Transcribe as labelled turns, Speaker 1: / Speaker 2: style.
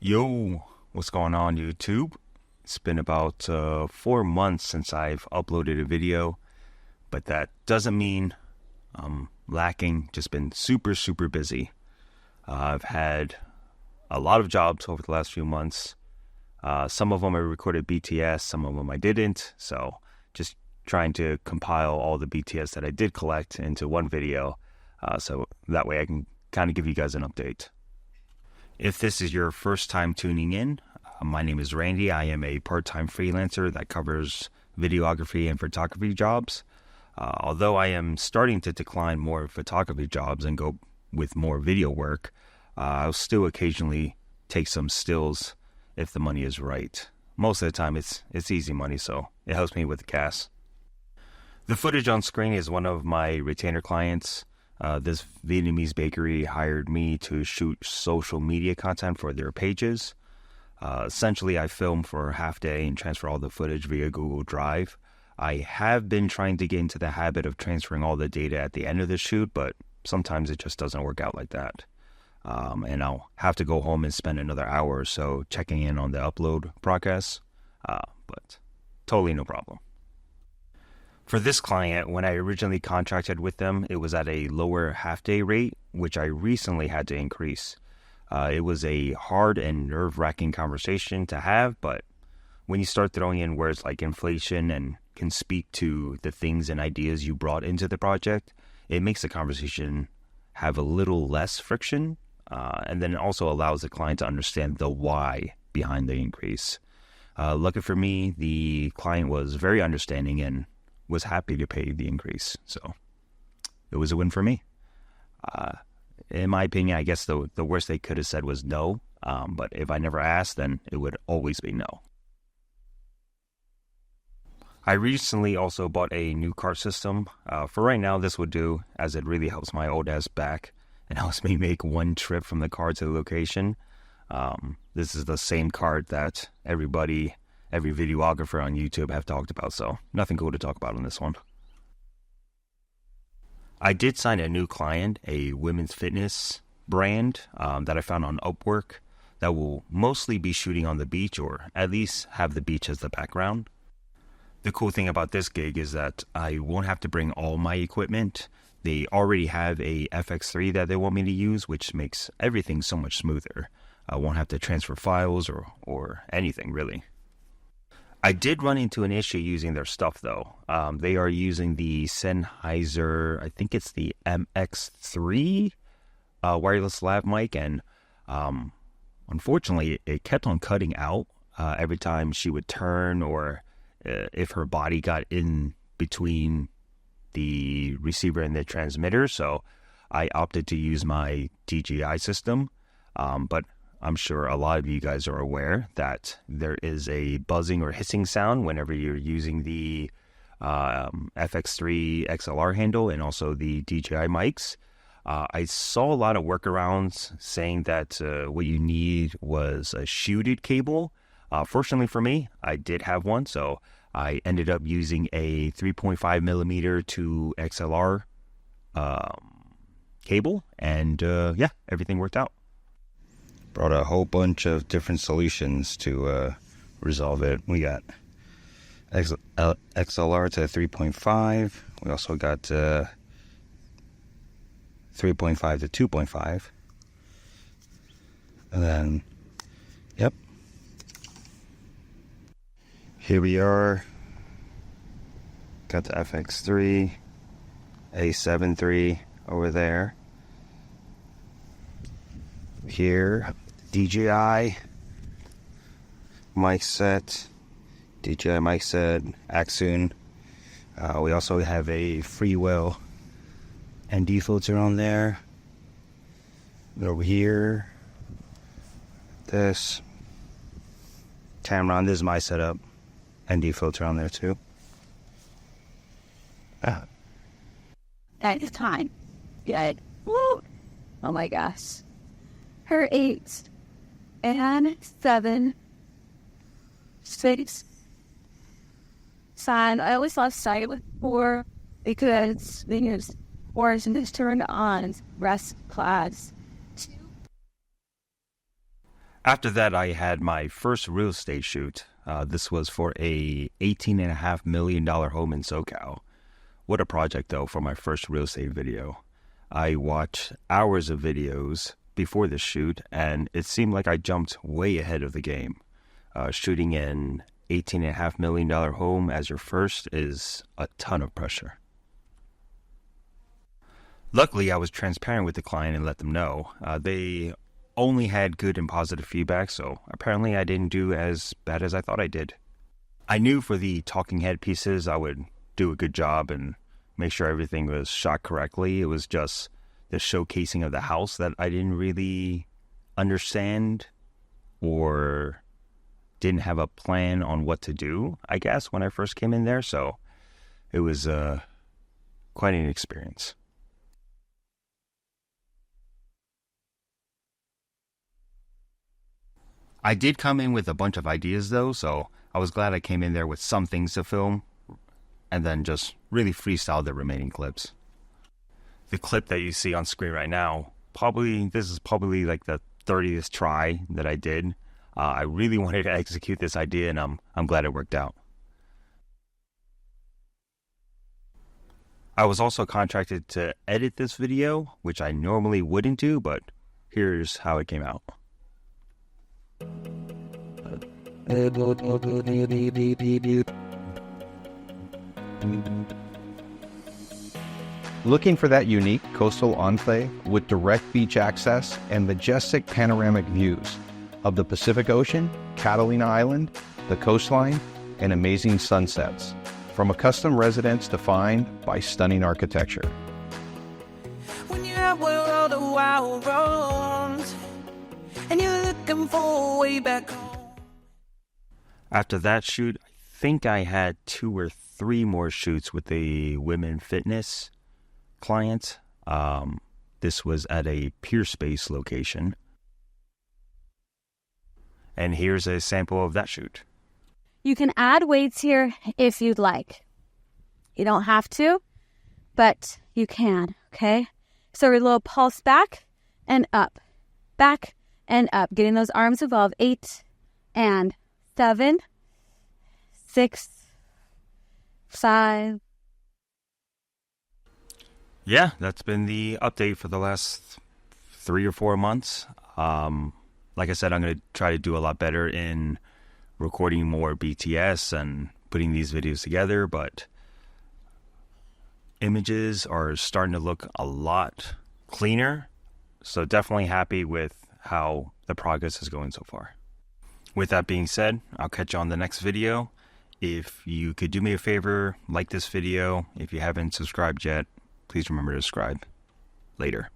Speaker 1: Yo, what's going on YouTube? It's been about 4 months since I've uploaded a video, but that doesn't mean I'm lacking. Just been super busy. I've had a lot of jobs over the last few months. Some of them I recorded BTS, some of them I didn't. So just trying to compile all the BTS that I did collect into one video, so that way I can kind of give you guys an update. If this is your first time tuning in, my name is Randy. I am a part-time freelancer that covers videography and photography jobs. Although I am starting to decline more photography jobs and go with more video work, I'll still occasionally take some stills if the money is right. Most of the time it's easy money, so it helps me with the cash. The footage on screen is one of my retainer clients. This Vietnamese bakery hired me to shoot social media content for their pages. Essentially, I film for a half day and transfer all the footage via Google Drive. I have been trying to get into the habit of transferring all the data at the end of the shoot, but sometimes it just doesn't work out like that. And I'll have to go home and spend another hour or so checking in on the upload progress, but totally no problem. For this client, when I originally contracted with them, it was at a lower half-day rate, which I recently had to increase. It was a hard and nerve-wracking conversation to have, but when you start throwing in words like inflation and can speak to the things and ideas you brought into the project, it makes the conversation have a little less friction, and then it also allows the client to understand the why behind the increase. Lucky for me, the client was very understanding and was happy to pay the increase, so it was a win for me. In my opinion, I guess the worst they could have said was no, but if I never asked, then it would always be no. I recently also bought a new cart system. For right now, this would do, as it really helps my old ass back and helps me make one trip from the car to the location. This is the same cart that every videographer on YouTube have talked about, so nothing cool to talk about on this one. I did sign a new client, a women's fitness brand that I found on Upwork that will mostly be shooting on the beach, or at least have the beach as the background. The cool thing about this gig is that I won't have to bring all my equipment. They already have a FX3 that they want me to use, which makes everything so much smoother. I won't have to transfer files or anything really. I did run into an issue using their stuff though. They are using the Sennheiser, I think it's the MX3 wireless lav mic, and unfortunately it kept on cutting out every time she would turn, or if her body got in between the receiver and the transmitter. So I opted to use my DJI system, but I'm sure a lot of you guys are aware that there is a buzzing or hissing sound whenever you're using the FX3 XLR handle and also the DJI mics. I saw a lot of workarounds saying that what you need was a shielded cable. Fortunately for me, I did have one, so I ended up using a 3.5 millimeter to XLR cable, and yeah, everything worked out. Brought a whole bunch of different solutions to resolve it. We got XLR to 3.5. We also got 3.5 to 2.5. And then, yep. Here we are. Got the FX3, A7 III over there. Here, DJI mic set, Axun. We also have a Freewell ND filter on there. And over here, this Tamron, this is my setup. ND filter on there too.
Speaker 2: That is time. Good. Woo. Oh my gosh. Her 8 and 7 6 sign. I always lost sight with 4 because orange is turned on rest class 2.
Speaker 1: After that, I had my first real estate shoot. This was for a $18.5 million home in SoCal. What a project, though, for my first real estate video. I watched hours of videos before the shoot, and it seemed like I jumped way ahead of the game. Shooting an $18.5 million home as your first is a ton of pressure. Luckily, I was transparent with the client and let them know. They only had good and positive feedback, so apparently I didn't do as bad as I thought I did. I knew for the talking head pieces I would do a good job and make sure everything was shot correctly. It was just the showcasing of the house that I didn't really understand or didn't have a plan on what to do, I guess, when I first came in there. So it was quite an experience. I did come in with a bunch of ideas, though, so I was glad I came in there with some things to film and then just really freestyled the remaining clips. The clip that you see on screen right now, this is probably like the 30th try that I did. I really wanted to execute this idea, and I'm glad it worked out. I was also contracted to edit this video, which I normally wouldn't do, but here's how it came out.
Speaker 3: Looking for that unique coastal enclave with direct beach access and majestic panoramic views of the Pacific Ocean, Catalina Island, the coastline, and amazing sunsets, from a custom residence defined by stunning architecture.
Speaker 4: When you're out where all the wild roams, and you're looking for a way back home.
Speaker 1: After that shoot, I think I had 2 or 3 more shoots with a women fitness client. This was at a Pier Space location. And here's a sample of that shoot.
Speaker 2: You can add weights here if you'd like. You don't have to, but you can, okay? So a little pulse back and up, getting those arms involved. 8 and 7, 6, 5.
Speaker 1: Yeah, that's been the update for the last 3 or 4 months. Like I said, I'm going to try to do a lot better in recording more BTS and putting these videos together, but images are starting to look a lot cleaner. So definitely happy with how the progress is going so far. With that being said, I'll catch you on the next video. If you could do me a favor, like this video. If you haven't subscribed yet, please remember to subscribe. Later.